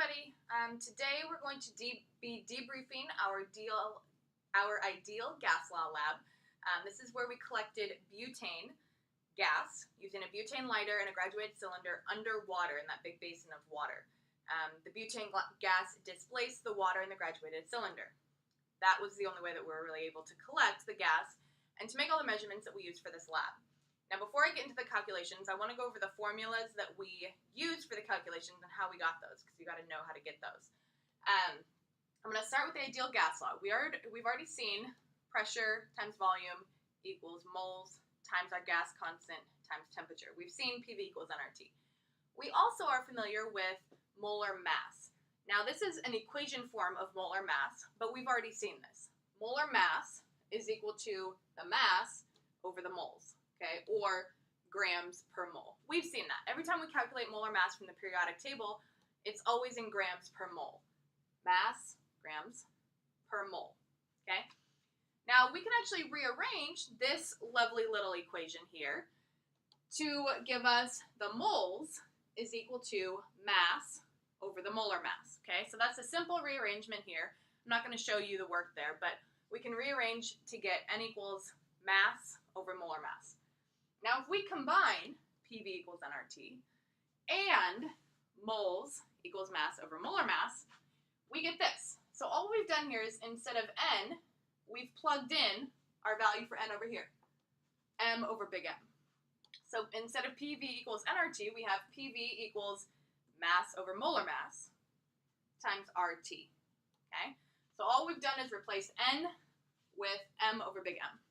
everybody. Today we're going to be debriefing our ideal gas law lab. This is where we collected butane gas using a butane lighter and a graduated cylinder underwater in that big basin of water. The butane gas displaced the water in the graduated cylinder. That was the only way that we were really able to collect the gas and to make all the measurements that we used for this lab. Now, before I get into the calculations, I want to go over the formulas that we used for the calculations and how we got those, because you got to know how to get those. I'm going to start with the ideal gas law. We've already seen pressure times volume equals moles times our gas constant times temperature. We've seen PV equals nRT. We also are familiar with molar mass. Now, this is an equation form of molar mass, but we've already seen this. Molar mass is equal to the mass over the moles. Okay, or grams per mole. We've seen that. Every time we calculate molar mass from the periodic table, it's always in grams per mole. Mass, grams per mole. Okay? Now, we can actually rearrange this lovely little equation here to give us the moles is equal to mass over the molar mass. Okay, so that's a simple rearrangement here. I'm not going to show you the work there, but we can rearrange to get N equals mass over molar mass. Now, if we combine PV equals nRT and moles equals mass over molar mass, we get this. So all we've done here is instead of N, we've plugged in our value for N over here, M over big M. So instead of PV equals nRT, we have PV equals mass over molar mass times RT. Okay? So all we've done is replace N with M over big M.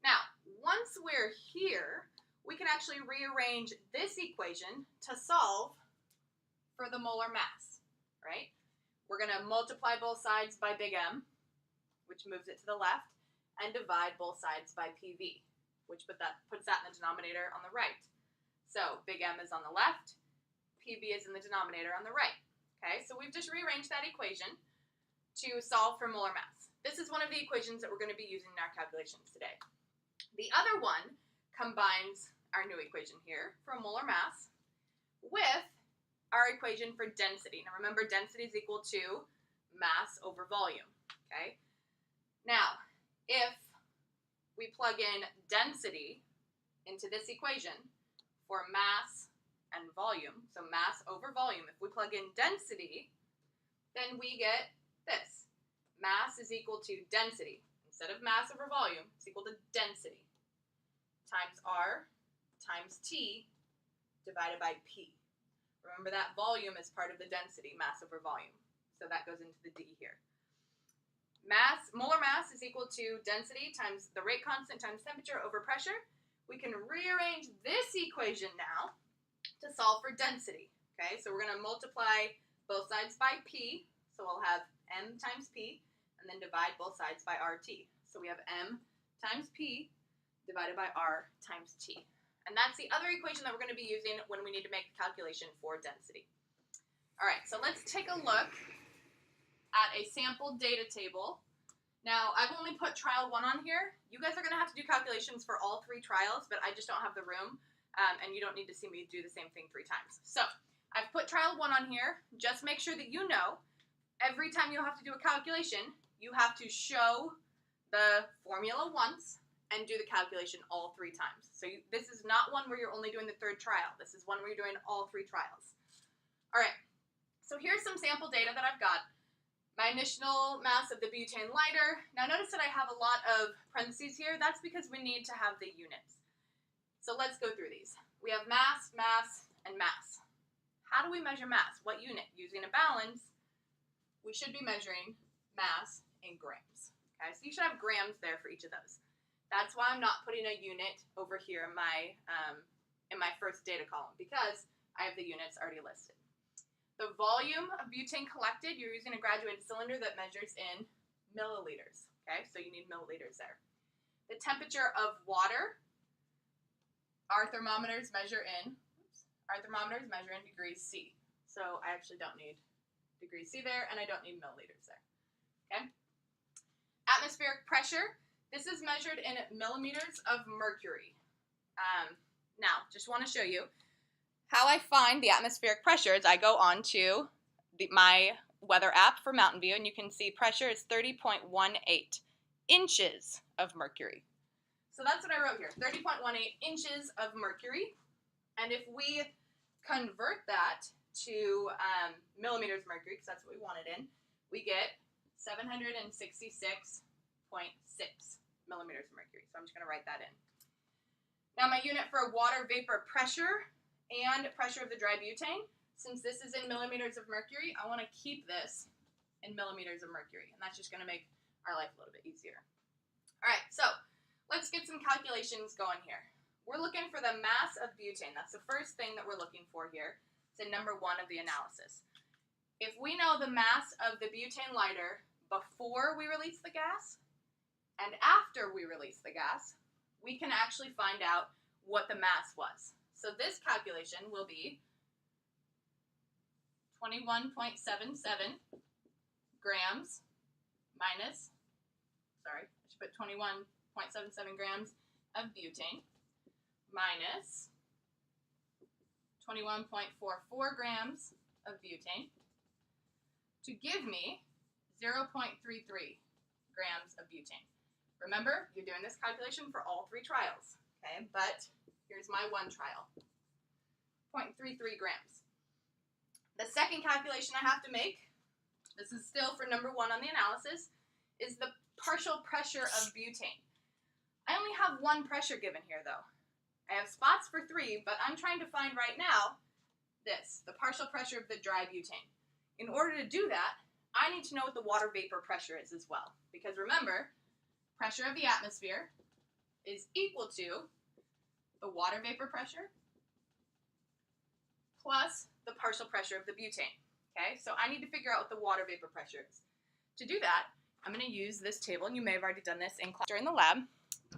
Now, once we're here, we can actually rearrange this equation to solve for the molar mass, right? We're going to multiply both sides by big M, which moves it to the left, and divide both sides by PV, which puts that in the denominator on the right. So big M is on the left, PV is in the denominator on the right. Okay, so we've just rearranged that equation to solve for molar mass. This is one of the equations that we're going to be using in our calculations today. The other one combines our new equation here for molar mass with our equation for density. Now remember, density is equal to mass over volume, okay? Now, if we plug in density into this equation for mass and volume, so mass over volume, if we plug in density, then we get this. Mass is equal to density. Instead of mass over volume, it's equal to density times R times T divided by P. Remember that volume is part of the density, mass over volume. So that goes into the D here. Molar mass is equal to density times the rate constant times temperature over pressure. We can rearrange this equation now to solve for density. Okay, so we're going to multiply both sides by P. So we'll have M times P, and then divide both sides by RT. So we have M times P divided by R times T. And that's the other equation that we're going to be using when we need to make the calculation for density. All right, so let's take a look at a sample data table. Now, I've only put trial 1 on here. You guys are going to have to do calculations for all 3 trials, but I just don't have the room, and you don't need to see me do the same thing 3 times. So I've put trial 1 on here. Just make sure that you know every time you have to do a calculation, you have to show the formula once and do the calculation all 3 times. So this is not one where you're only doing the 3rd trial. This is one where you're doing all 3 trials. All right, so here's some sample data that I've got. My initial mass of the butane lighter. Now notice that I have a lot of parentheses here. That's because we need to have the units. So let's go through these. We have mass, mass, and mass. How do we measure mass? What unit? Using a balance, we should be measuring mass in grams. Okay, so you should have grams there for each of those. That's why I'm not putting a unit over here in my first data column, because I have the units already listed. The volume of butane collected, you're using a graduated cylinder that measures in milliliters. Okay, so you need milliliters there. The temperature of water, our thermometers measure in degrees C. So I actually don't need degrees C there, and I don't need milliliters there. Okay. Atmospheric pressure. This is measured in millimeters of mercury. Now, just want to show you how I find the atmospheric pressure is I go on to my weather app for Mountain View, and you can see pressure is 30.18 inches of mercury. So that's what I wrote here, 30.18 inches of mercury. And if we convert that to millimeters of mercury, because that's what we want it in, we get 766.6 millimeters of mercury. So I'm just going to write that in. Now my unit for water vapor pressure and pressure of the dry butane, since this is in millimeters of mercury, I want to keep this in millimeters of mercury, and that's just going to make our life a little bit easier. All right, so let's get some calculations going here. We're looking for the mass of butane. That's the first thing that we're looking for here. It's in number 1 of the analysis. If we know the mass of the butane lighter before we release the gas and after we release the gas, we can actually find out what the mass was. So this calculation will be 21.77 grams minus, I should put 21.77 grams of butane minus 21.44 grams of butane to give me 0.33 grams of butane. Remember, you're doing this calculation for all 3 trials, okay? But here's my 1 trial, 0.33 grams. The second calculation I have to make, this is still for number 1 on the analysis, is the partial pressure of butane. I only have 1 pressure given here, though. I have spots for 3, but I'm trying to find right now this, the partial pressure of the dry butane. In order to do that, I need to know what the water vapor pressure is as well. Because remember, pressure of the atmosphere is equal to the water vapor pressure plus the partial pressure of the butane. Okay, so I need to figure out what the water vapor pressure is. To do that, I'm going to use this table, and you may have already done this in class during the lab.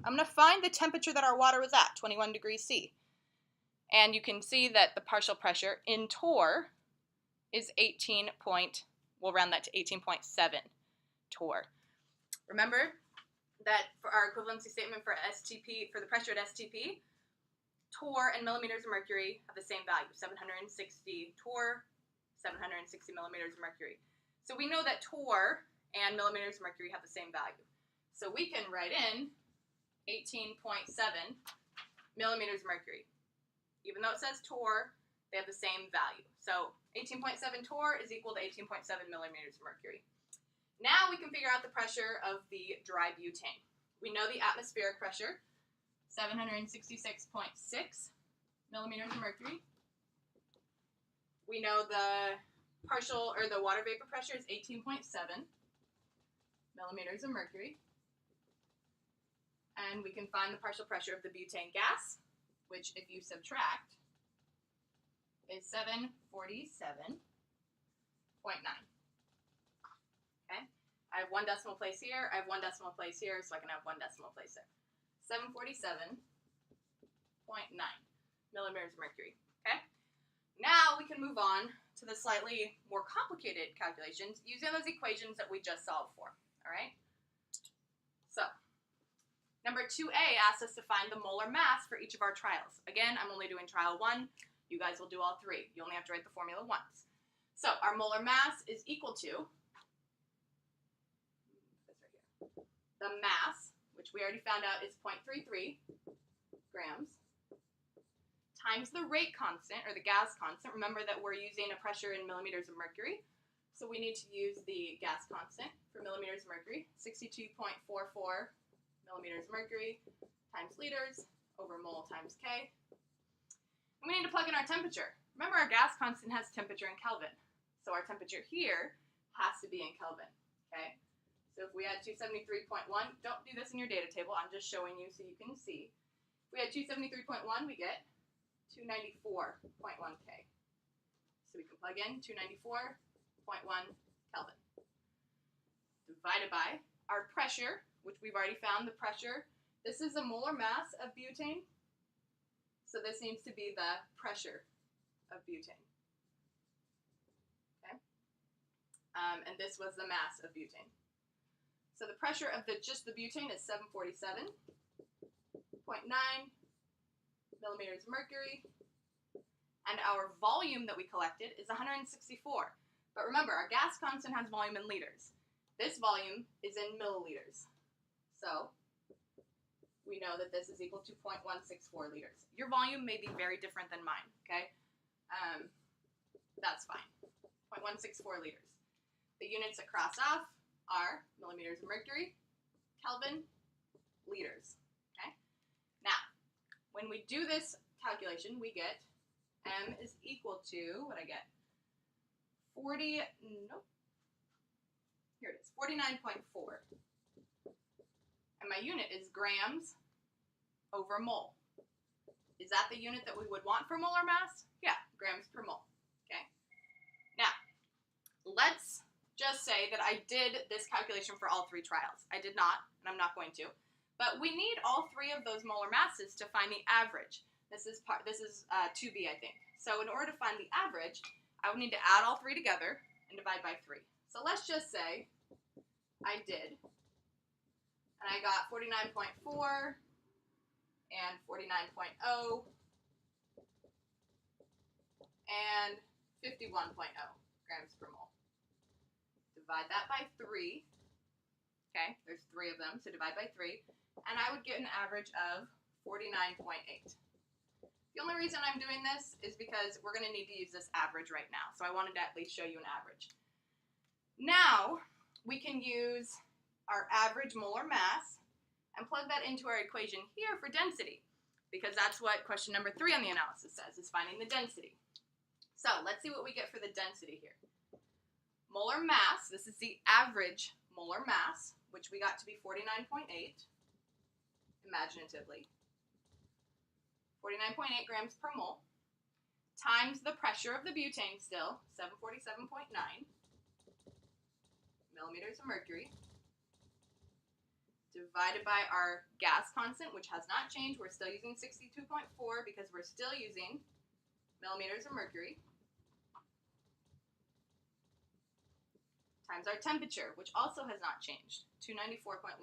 I'm going to find the temperature that our water was at, 21 degrees C. And you can see that the partial pressure in torr is we'll round that to 18.7 torr. Remember that for our equivalency statement for STP, for the pressure at STP, torr and millimeters of mercury have the same value, 760 torr, 760 millimeters of mercury. So we know that torr and millimeters of mercury have the same value. So we can write in 18.7 millimeters of mercury. Even though it says torr, they have the same value. So 18.7 torr is equal to 18.7 millimeters of mercury. Now we can figure out the pressure of the dry butane. We know the atmospheric pressure, 766.6 millimeters of mercury. We know the the water vapor pressure is 18.7 millimeters of mercury. And we can find the partial pressure of the butane gas, which if you subtract is 747.9. Okay? I have 1 decimal place here, I have 1 decimal place here, so I can have 1 decimal place there. 747.9 millimeters of mercury. Okay? Now we can move on to the slightly more complicated calculations using those equations that we just solved for. All right? So, number 2A asks us to find the molar mass for each of our trials. Again, I'm only doing trial 1. You guys will do all 3. You only have to write the formula once. So, our molar mass is equal to this right here. The mass, which we already found out is 0.33 grams, times the rate constant, or the gas constant. Remember that we're using a pressure in millimeters of mercury, so we need to use the gas constant for millimeters of mercury, 62.44 millimeters of mercury times liters over mole times K. And we need to plug in our temperature. Remember, our gas constant has temperature in Kelvin, so our temperature here has to be in Kelvin, okay? So if we had 273.1, don't do this in your data table, I'm just showing you so you can see. If we had 273.1, we get 294.1 K. So we can plug in 294.1 Kelvin. Divided by our pressure, which we've already found the pressure. This is a molar mass of butane. So this needs to be the pressure of butane. Okay? And this was the mass of butane. So the pressure of just the butane is 747.9 millimeters of mercury, and our volume that we collected is 164. But remember, our gas constant has volume in liters. This volume is in milliliters. So we know that this is equal to 0.164 liters. Your volume may be very different than mine, okay? That's fine. 0.164 liters. The units that cross off are millimeters of mercury, Kelvin, liters, okay? Now, when we do this calculation, we get M is equal to, what I get? 49.4. And my unit is grams over mole. Is that the unit that we would want for molar mass? Yeah, grams per mole, okay? Now, let's just say that I did this calculation for all three trials. I did not, and I'm not going to. But we need all three of those molar masses to find the average. This is 2b, I think. So in order to find the average, I would need to add all three together and divide by 3. So let's just say I did, and I got 49.4 and 49.0 and 51.0 grams per mole. Divide that by 3. Okay, there's 3 of them, so divide by 3. And I would get an average of 49.8. The only reason I'm doing this is because we're going to need to use this average right now. So I wanted to at least show you an average. Now, we can use our average molar mass and plug that into our equation here for density, because that's what question number 3 on the analysis says, is finding the density. So let's see what we get for the density here. Molar mass, this is the average molar mass, which we got to be 49.8, imaginatively. 49.8 grams per mole, times the pressure of the butane still, 747.9 millimeters of mercury, divided by our gas constant, which has not changed. We're still using 62.4 because we're still using millimeters of mercury, times our temperature, which also has not changed, 294.1.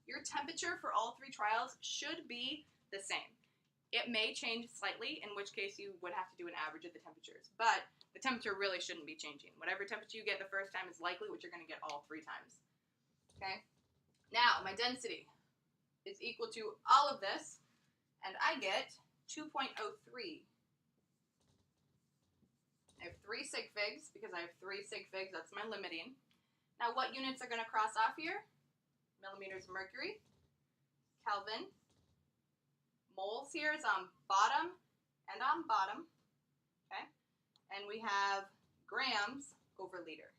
Your temperature for all three trials should be the same. It may change slightly, in which case you would have to do an average of the temperatures, but the temperature really shouldn't be changing. Whatever temperature you get the first time is likely what you're going to get all 3 times. Okay? Now, my density is equal to all of this, and I get 2.03. I have 3 sig figs, because I have 3 sig figs, that's my limiting. Now, what units are going to cross off here? Millimeters of mercury, Kelvin. Moles here is on bottom and on bottom, okay? And we have grams over liter.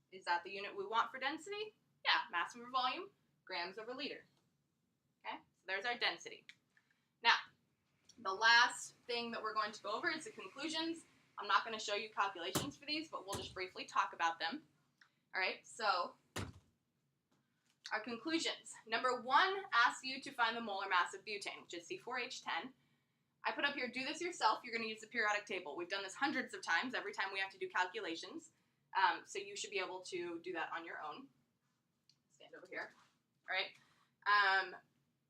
Is that the unit we want for density? Yeah, mass over volume, grams over liter. Okay, so there's our density. Now, the last thing that we're going to go over is the conclusions. I'm not going to show you calculations for these, but we'll just briefly talk about them. All right, so our conclusions. Number 1 asks you to find the molar mass of butane, which is C4H10. I put up here, do this yourself. You're going to use the periodic table. We've done this hundreds of times every time we have to do calculations. So you should be able to do that on your own. Stand over here. All right.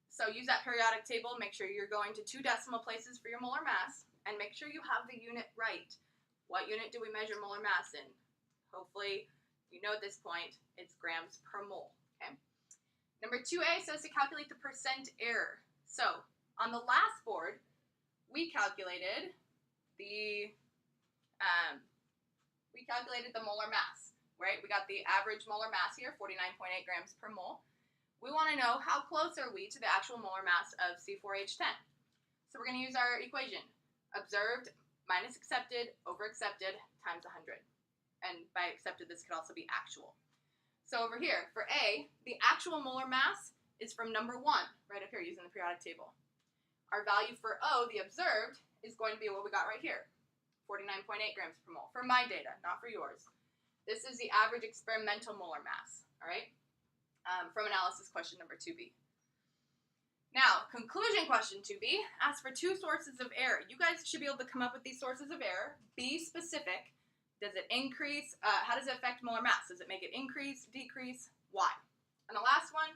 So use that periodic table. Make sure you're going to 2 decimal places for your molar mass, and make sure you have the unit right. What unit do we measure molar mass in? Hopefully, you know at this point, it's grams per mole. Okay. Number 2A says to calculate the percent error. So on the last board, we calculated the molar mass, right? We got the average molar mass here, 49.8 grams per mole. We want to know how close are we to the actual molar mass of C4H10. So we're going to use our equation. Observed minus accepted over accepted times 100. And by accepted, this could also be actual. So over here, for A, the actual molar mass is from number 1, right up here using the periodic table. Our value for O, the observed, is going to be what we got right here, 49.8 grams per mole, for my data, not for yours. This is the average experimental molar mass, all right, from analysis question number 2B. Now, conclusion question 2B asks for 2 sources of error. You guys should be able to come up with these sources of error. Be specific. Does it increase? How does it affect molar mass? Does it make it increase, decrease? Why? And the last one,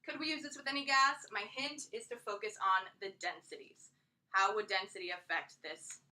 could we use this with any gas? My hint is to focus on the densities. How would density affect this